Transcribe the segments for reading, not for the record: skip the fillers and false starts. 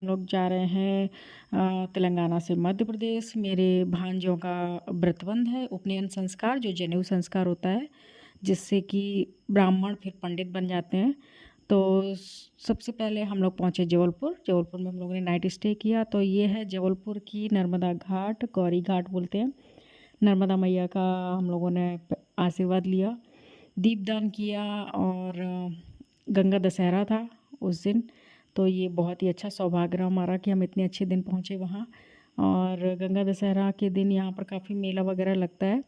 हम लोग जा रहे हैं तेलंगाना से मध्य प्रदेश। मेरे भांजों का व्रतबंध है, उपनयन संस्कार जो जनेऊ संस्कार होता है, जिससे कि ब्राह्मण फिर पंडित बन जाते हैं। तो सबसे पहले हम लोग पहुँचे जबलपुर। जबलपुर में हम लोगों ने नाइट स्टे किया। तो ये है जबलपुर की नर्मदा घाट, गौरी घाट बोलते हैं। नर्मदा मैया का हम लोगों ने आशीर्वाद लिया, दीपदान किया और गंगा दशहरा था उस दिन। तो ये बहुत ही अच्छा सौभाग्य रहा हमारा कि हम इतने अच्छे दिन पहुँचे वहाँ। और गंगा दशहरा के दिन यहाँ पर काफ़ी मेला वगैरह लगता है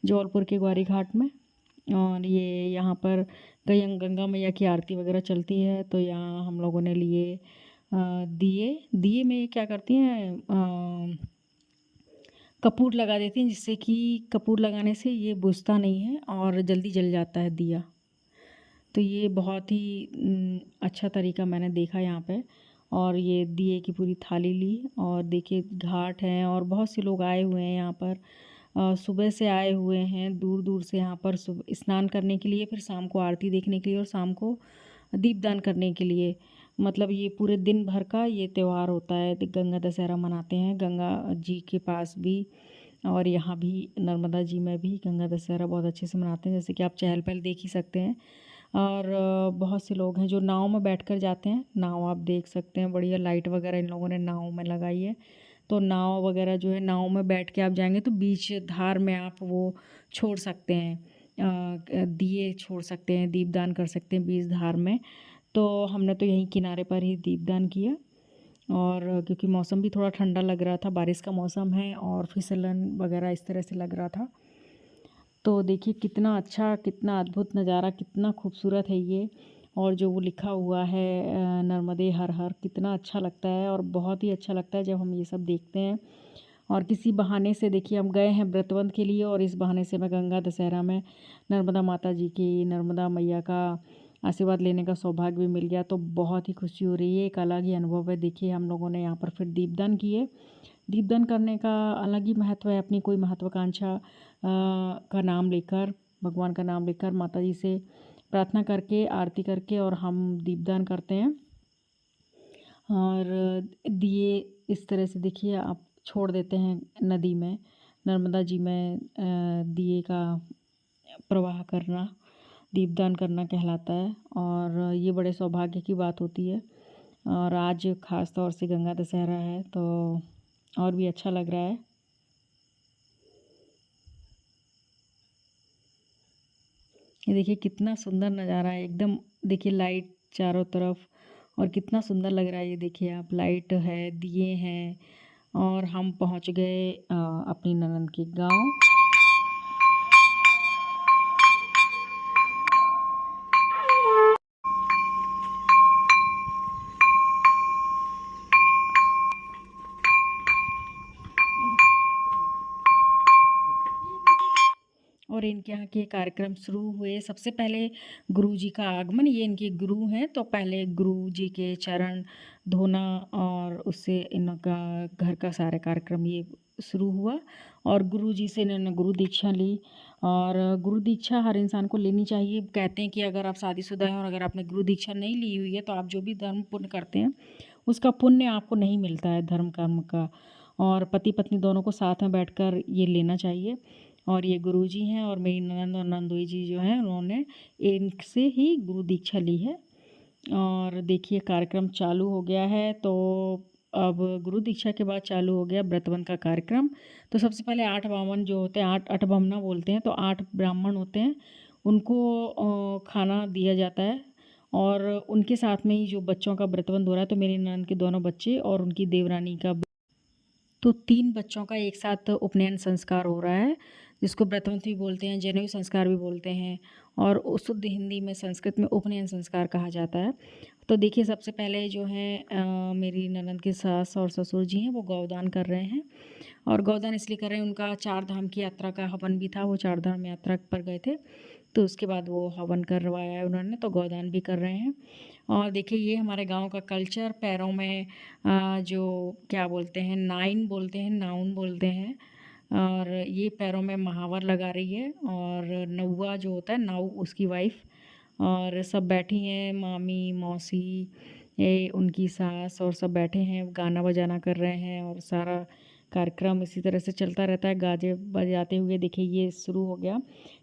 जबलपुर के ग्वारी घाट में। और ये यहाँ पर कहीं गंगा मैया की आरती वगैरह चलती है। तो यहाँ हम लोगों ने लिए दिए। दिए में क्या करती हैं, कपूर लगा देती हैं, जिससे कि कपूर लगाने से ये बुझता नहीं है और जल्दी जल जाता है दिया। तो ये बहुत ही अच्छा तरीका मैंने देखा यहाँ पे। और ये दिए की पूरी थाली ली और देखिए घाट है और बहुत से लोग आए हुए हैं यहाँ पर। सुबह से आए हुए हैं दूर दूर से यहाँ पर स्नान करने के लिए, फिर शाम को आरती देखने के लिए और शाम को दीपदान करने के लिए। मतलब ये पूरे दिन भर का ये त्यौहार होता है। गंगा दशहरा मनाते हैं गंगा जी के पास भी, और यहाँ भी नर्मदा जी में भी गंगा दशहरा बहुत अच्छे से मनाते हैं, जैसे कि आप चहल पहल देख ही सकते हैं। और बहुत से लोग हैं जो नाव में बैठकर जाते हैं। नाव आप देख सकते हैं, बढ़िया लाइट वगैरह इन लोगों ने नाव में लगाई है। तो नाव वगैरह जो है, नाव में बैठ के आप जाएंगे तो बीच धार में आप वो छोड़ सकते हैं, दिए छोड़ सकते हैं, दीपदान कर सकते हैं बीच धार में। तो हमने तो यहीं किनारे पर ही दीपदान किया। और क्योंकि मौसम भी थोड़ा ठंडा लग रहा था, बारिश का मौसम है और फिसलन वगैरह इस तरह से लग रहा था। तो देखिए कितना अच्छा, कितना अद्भुत नज़ारा, कितना खूबसूरत है ये। और जो वो लिखा हुआ है नर्मदे हर हर, कितना अच्छा लगता है और बहुत ही अच्छा लगता है जब हम ये सब देखते हैं। और किसी बहाने से देखिए हम गए हैं व्रतबंध के लिए, और इस बहाने से मैं गंगा दशहरा में नर्मदा माता जी की, नर्मदा मैया का आशीर्वाद लेने का सौभाग्य भी मिल गया। तो बहुत ही खुशी हो रही है, एक अलग ही अनुभव है। देखिए हम लोगों ने यहाँ पर फिर दीपदान किए। दीपदान करने का अलग ही महत्व है। अपनी कोई महत्वाकांक्षा का नाम लेकर, भगवान का नाम लेकर, माता जी से प्रार्थना करके, आरती करके और हम दीपदान करते हैं। और दिए इस तरह से देखिए आप छोड़ देते हैं नदी में, नर्मदा जी में। दिए का प्रवाह करना दीपदान करना कहलाता है और ये बड़े सौभाग्य की बात होती है। और आज ख़ास तौर से गंगा दशहरा है तो और भी अच्छा लग रहा है। ये देखिए कितना सुंदर नज़ारा है एकदम। देखिए लाइट चारों तरफ, और कितना सुंदर लग रहा है। ये देखिए आप, लाइट है, दिए हैं, और हम पहुंच गए अपनी ननंद के गांव। और इनके यहाँ के कार्यक्रम शुरू हुए। सबसे पहले गुरु जी का आगमन, ये इनके गुरु हैं, तो पहले गुरु जी के चरण धोना और उससे इनका घर का सारा कार्यक्रम ये शुरू हुआ। और गुरु जी से इन्होंने गुरु दीक्षा ली। और गुरु दीक्षा हर इंसान को लेनी चाहिए। कहते हैं कि अगर आप शादीशुदा हैं और अगर आपने गुरु दीक्षा नहीं ली हुई है तो आप जो भी धर्म पुण्य करते हैं उसका पुण्य आपको नहीं मिलता है, धर्म कर्म का। और पति पत्नी दोनों को साथ में बैठकर ये लेना चाहिए। और ये गुरुजी हैं, और मेरी ननंद और नंदोई जी जो हैं उन्होंने इनसे ही गुरु दीक्षा ली है। और देखिए कार्यक्रम चालू हो गया है। तो अब गुरु दीक्षा के बाद चालू हो गया व्रतबंध का कार्यक्रम। तो सबसे पहले 8 बामन जो होते हैं, 8 अठब्रह्मणा बोलते हैं, तो 8 ब्राह्मण होते हैं, उनको खाना दिया जाता है। और उनके साथ में ही जो बच्चों का व्रतबंध हो रहा है, तो मेरी ननंद के दोनों बच्चे और उनकी देवरानी का, तो 3 बच्चों का एक साथ उपनयन संस्कार हो रहा है, जिसको व्रतबंध भी बोलते हैं, जनेऊ संस्कार भी बोलते हैं, और शुद्ध हिंदी में संस्कृत में उपनयन संस्कार कहा जाता है। तो देखिए सबसे पहले जो है मेरी ननंद के सास और ससुर जी हैं, वो गौदान कर रहे हैं। और गौदान इसलिए कर रहे हैं, उनका 4 धाम की यात्रा का हवन भी था, वो 4 धाम यात्रा पर गए थे, तो उसके बाद वो हवन करवाया है उन्होंने, तो गौदान भी कर रहे हैं। और देखिए ये हमारे गांव का कल्चर, पैरों में जो क्या बोलते हैं, नाइन बोलते हैं, नाउन बोलते हैं। और ये पैरों में महावर लगा रही है, और नौवा जो होता है, नाऊ उसकी वाइफ, और सब बैठी हैं, मामी, मौसी, ये उनकी सास और सब बैठे हैं, गाना बजाना कर रहे हैं और सारा कार्यक्रम इसी तरह से चलता रहता है गाजे बजाते हुए। देखिए ये शुरू हो गया,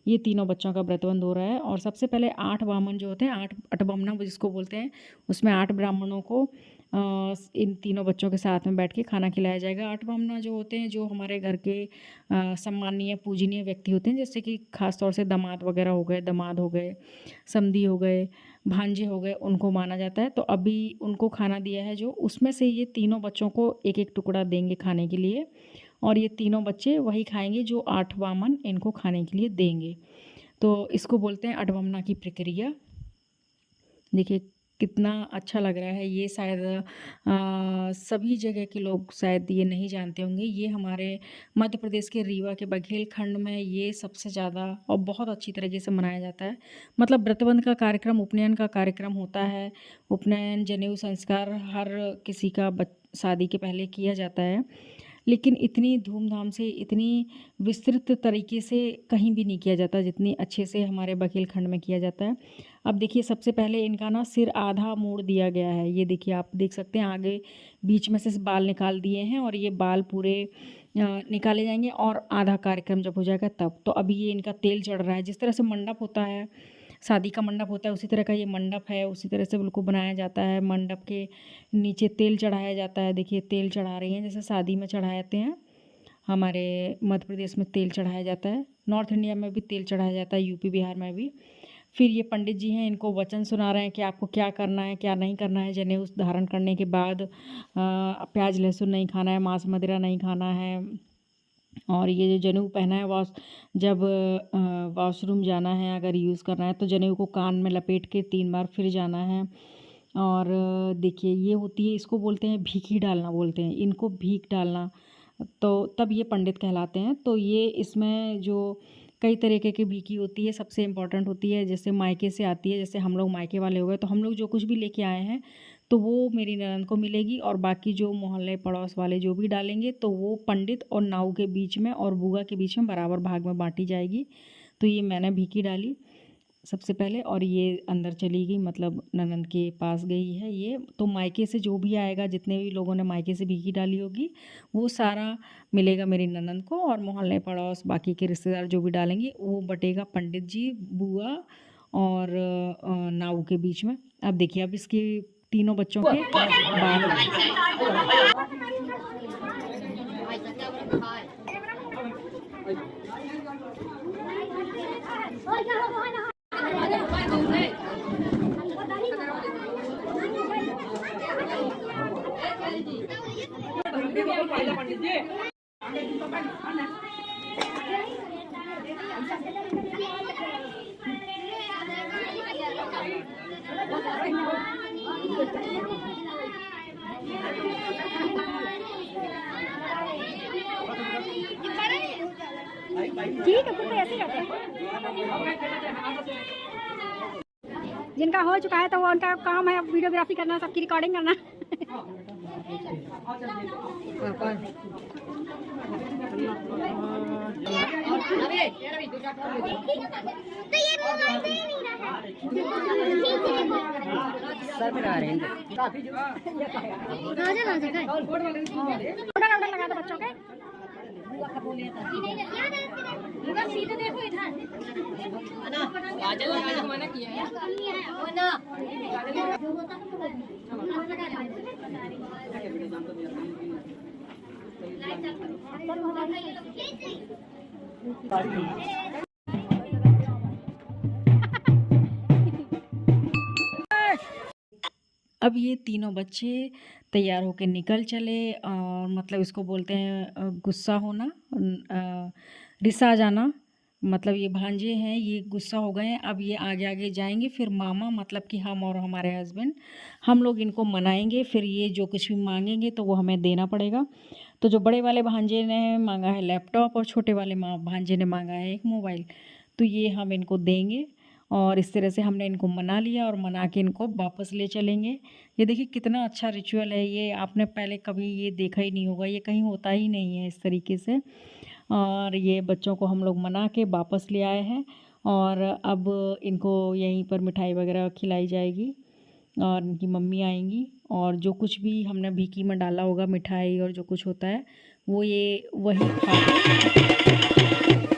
ये तीनों बच्चों का व्रतबंध हो रहा है। और सबसे पहले 8 वामन जो होते हैं, 8 अठब्रह्मण जिसको बोलते हैं, उसमें 8 ब्राह्मणों को इन तीनों बच्चों के साथ में बैठ के खाना खिलाया जाएगा। 8 ब्राह्मण जो होते हैं, जो हमारे घर के सम्माननीय पूजनीय व्यक्ति होते हैं, जैसे कि खास तौर से दामाद वगैरह हो गए, दामाद हो गए, समधी हो गए, भांजे हो गए, उनको माना जाता है। तो अभी उनको खाना दिया है जो, उसमें से ये तीनों बच्चों को एक एक टुकड़ा देंगे खाने के लिए, और ये तीनों बच्चे वही खाएंगे जो 8 वामन इनको खाने के लिए देंगे। तो इसको बोलते हैं अठब्रह्मण की प्रक्रिया। देखिए कितना अच्छा लग रहा है। ये शायद सभी जगह के लोग शायद ये नहीं जानते होंगे। ये हमारे मध्य प्रदेश के रीवा के बघेलखंड में ये सबसे ज़्यादा और बहुत अच्छी तरीके से मनाया जाता है। मतलब व्रतबंध का कार्यक्रम, उपनयन का कार्यक्रम होता है। उपनयन, जनेऊ संस्कार हर किसी का शादी के पहले किया जाता है, लेकिन इतनी धूमधाम से, इतनी विस्तृत तरीके से कहीं भी नहीं किया जाता जितनी अच्छे से हमारे बघेलखंड में किया जाता है। अब देखिए सबसे पहले इनका ना सिर आधा मोड़ दिया गया है। ये देखिए, आप देख सकते हैं आगे बीच में से बाल निकाल दिए हैं, और ये बाल पूरे निकाले जाएंगे और आधा कार्यक्रम जब हो जाएगा तब। तो अभी ये इनका तेल चढ़ रहा है। जिस तरह से मंडप होता है, शादी का मंडप होता है, उसी तरह का ये मंडप है। उसी तरह से बिल्कुल बनाया जाता है। मंडप के नीचे तेल चढ़ाया जाता है। देखिए तेल चढ़ा रही हैं, जैसे शादी में चढ़ाते हैं। हमारे मध्य प्रदेश में तेल चढ़ाया जाता है, नॉर्थ इंडिया में भी तेल चढ़ाया जाता है, यूपी बिहार में भी। फिर ये पंडित जी हैं, इनको वचन सुना रहे हैं कि आपको क्या करना है, क्या नहीं करना है। जनेऊ धारण करने के बाद प्याज लहसुन नहीं खाना है, मांस मदिरा नहीं खाना है। और ये जो जनेऊ पहना है, जब वॉशरूम जाना है, अगर यूज़ करना है, तो जनेऊ को कान में लपेट के 3 बार फिर जाना है। और देखिए ये होती है, इसको बोलते हैं भीखी डालना बोलते हैं, इनको भीख डालना, तो तब ये पंडित कहलाते हैं। तो ये इसमें जो कई तरीके की भीखी होती है, सबसे इम्पॉर्टेंट होती है जैसे मायके से आती है। जैसे हम लोग मायके वाले हो गए, तो हम लोग जो कुछ भी लेके आए हैं तो वो मेरी ननद को मिलेगी, और बाकी जो मोहल्ले पड़ोस वाले जो भी डालेंगे तो वो पंडित और नाऊ के बीच में और बुआ के बीच में बराबर भाग में बांटी जाएगी। तो ये मैंने भीखी डाली सबसे पहले, और ये अंदर चली गई, मतलब ननद के पास गई है ये। तो मायके से जो भी आएगा, जितने भी लोगों ने मायके से भीखी डाली होगी, वो सारा मिलेगा मेरी ननद को, और मोहल्ले पड़ोस बाकी के रिश्तेदार जो भी डालेंगे वो बटेगा पंडित जी, बुआ और नाऊ के बीच में। अब देखिए, अब इसके तीनों बच्चों के बाल ठीक है, फिर तो ऐसे करते हैं। जिनका हो चुका है तो वो उनका काम है वीडियोग्राफी करना, सबकी रिकॉर्डिंग करना। सर पे आ रहे हैं लगा दो बच्चों के। सीधे देखो इधर, काजल लगाने को मना किया है ना। अब ये तीनों बच्चे तैयार होकर निकल चले, और मतलब इसको बोलते हैं गुस्सा होना, रिसा जाना। मतलब ये भांजे हैं, ये गुस्सा हो गए हैं। अब ये आगे आगे जाएंगे, फिर मामा मतलब कि हम और हमारे हस्बैंड, हम लोग इनको मनाएंगे। फिर ये जो कुछ भी मांगेंगे तो वो हमें देना पड़ेगा। तो जो बड़े वाले भांजे ने मांगा है लैपटॉप, और छोटे वाले भांजे ने मांगा है एक मोबाइल, तो ये हम इनको देंगे। और इस तरह से हमने इनको मना लिया, और मना के इनको वापस ले चलेंगे। ये देखिए कितना अच्छा रिचुअल है। ये आपने पहले कभी ये देखा ही नहीं होगा, ये कहीं होता ही नहीं है इस तरीके से। और ये बच्चों को हम लोग मना के वापस ले आए हैं, और अब इनको यहीं पर मिठाई वगैरह खिलाई जाएगी। और इनकी मम्मी आएंगी और जो कुछ भी हमने भीकी में डाला होगा मिठाई और जो कुछ होता है वो ये वही खा के